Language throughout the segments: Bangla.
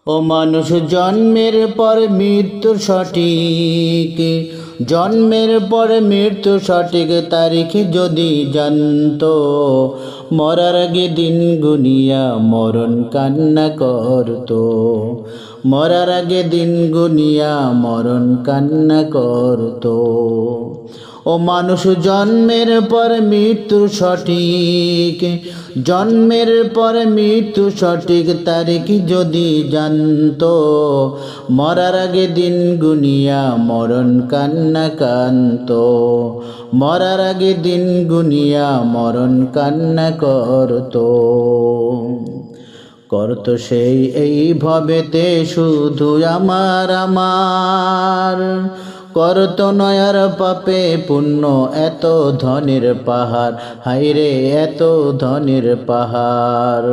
ও মানুষ জন্মের পর মৃত্যু সঠিক, জন্মের পর মৃত্যু সঠিক তারিখ যদি জানতো, মরার আগে দিন গুনিয়া মরণ কান্না করতো। মরার আগে দিন গুনিয়া মরণ কান্না করতো। ও মানুষ জন্মের পর মৃত্যু সঠিক, জন্মের পর মৃত্যু সঠিক তারিখ যদি জানতো, মরার আগে দিন গুনিয়া মরণ কান্না কানতো। মরার আগে দিন গুনিয়া মরণ কান্না করতো। করতো সেই এই ভবেতে শুধু আমার আমার, করতো নয়ার পাপে পুণ্য এত ধনের পাহাড়, হাইরে এত ধনের পাহাড়।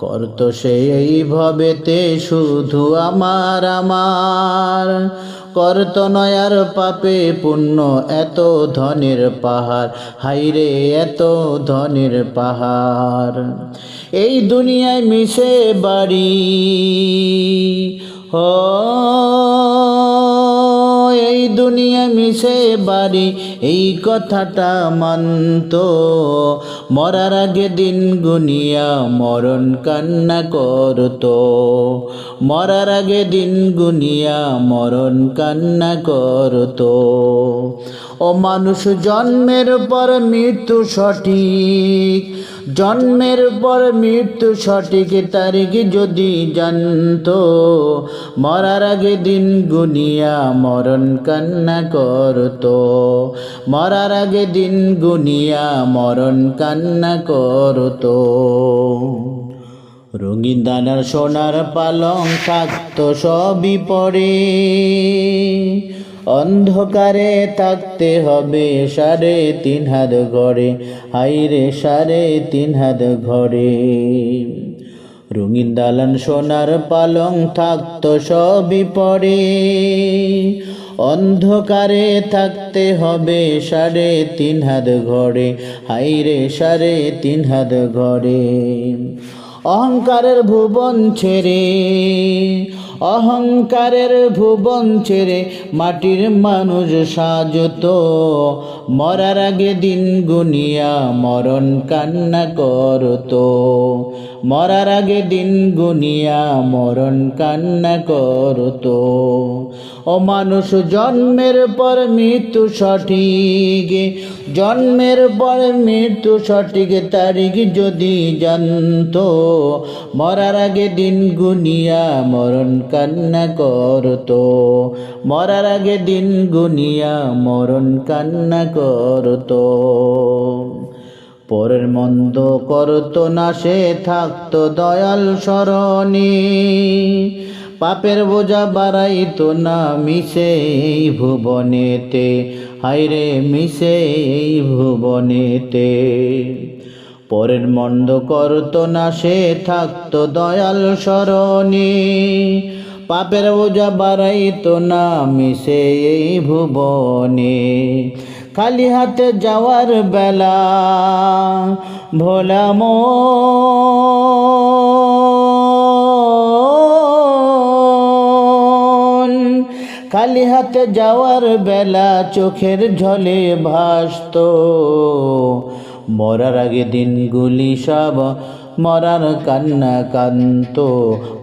করতো সেই ভবেতে শুধু আমার আমার, করতো নয়ার পাপে পুণ্য এত ধনের পাহাড়, হাইরে এত ধনের পাহাড়। এই দুনিয়ায় মিশে বাড়ি ও এই দুনিয়া মিশে বাড়ি, এই কথাটা মানতো, মরার আগে দিন গুনিয়া মরণ কান্না করতো। মরার আগে দিন গুনিয়া মরণ কান্না করতো। ও মানুষ জন্মের পর মৃত্যু সঠিক, জন্মের পর মৃত্যু সঠিক তারিখ যদি জানতো, মরার আগে দিন গুনিয়া মরণ কান্না করতো। মরার আগে দিন গুনিয়া মরণ কান্না করতো। রঙিন দানার সোনার পালং থাকতো সবই পড়ে, অন্ধকারে থাকতে হবে 3.5 হাত ঘরে, হাইরে 3.5 হাত ঘরে। রঙিন দালান সোনার পালং থাকতো সবই পড়ে, অন্ধকারে থাকতে হবে 3.5 হাত ঘরে, হাইরে 3.5 হাত ঘরে। অহংকারের ভুবন ছেড়ে, অহংকারের ভুবন ছেড়ে মাটির মানুষ সাজতো, মরার আগে দিন গুনিয়া মরণ কান্না করতো। মরার আগে দিন গুনিয়া মরণ কান্না করতো। ও মানুষ জন্মের পর মৃত্যু সঠিক, জন্মের পর মৃত্যু সঠিক তারিখ যদি জানতো, মরার আগে দিন গুনিয়া মরণ কান্না করতো। মরার আগে দিন গুনিয়া মরণ কান্না করতো। পরের মন্দ করতো না সে থাকতো দয়াল স্মরণে, পাপের বোঝা বাড়াইতো না মিশে এই ভুবনেতে, হাইরে মিশে এই ভুবনেতে। পরের মন্দ করতো না সে থাকতো দয়াল স্মরণে, পাপের বোঝা বাড়াইতো না মিশে এই ভুবনে। খালি হাতে যাওয়ার বেলা ভোলা মন, খালি হাতে যাওয়ার বেলা চোখের ঝলে ভাসতো, মরার আগে দিনগুলি সব মরার কান্না কানতো।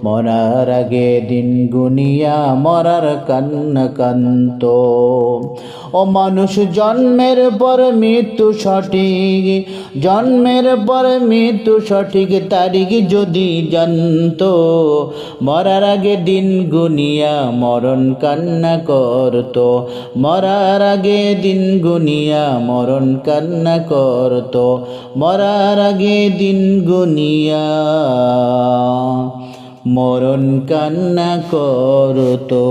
মরার আগে দিন গুনিয়া মরার কান্না কানতো। ও মানুষ জন্মের পর মৃত্যু সঠিক, জন্মের পর মৃত্যু সঠিক তারিখ যদি জানতো, মরার আগে দিন গুনিয়া মরণ কান্না করতো। মরার আগে দিন গুনিয়া মরণ কান্না করতো। মরার আগে দিন গুনিয়া মরণ কান্না করতো।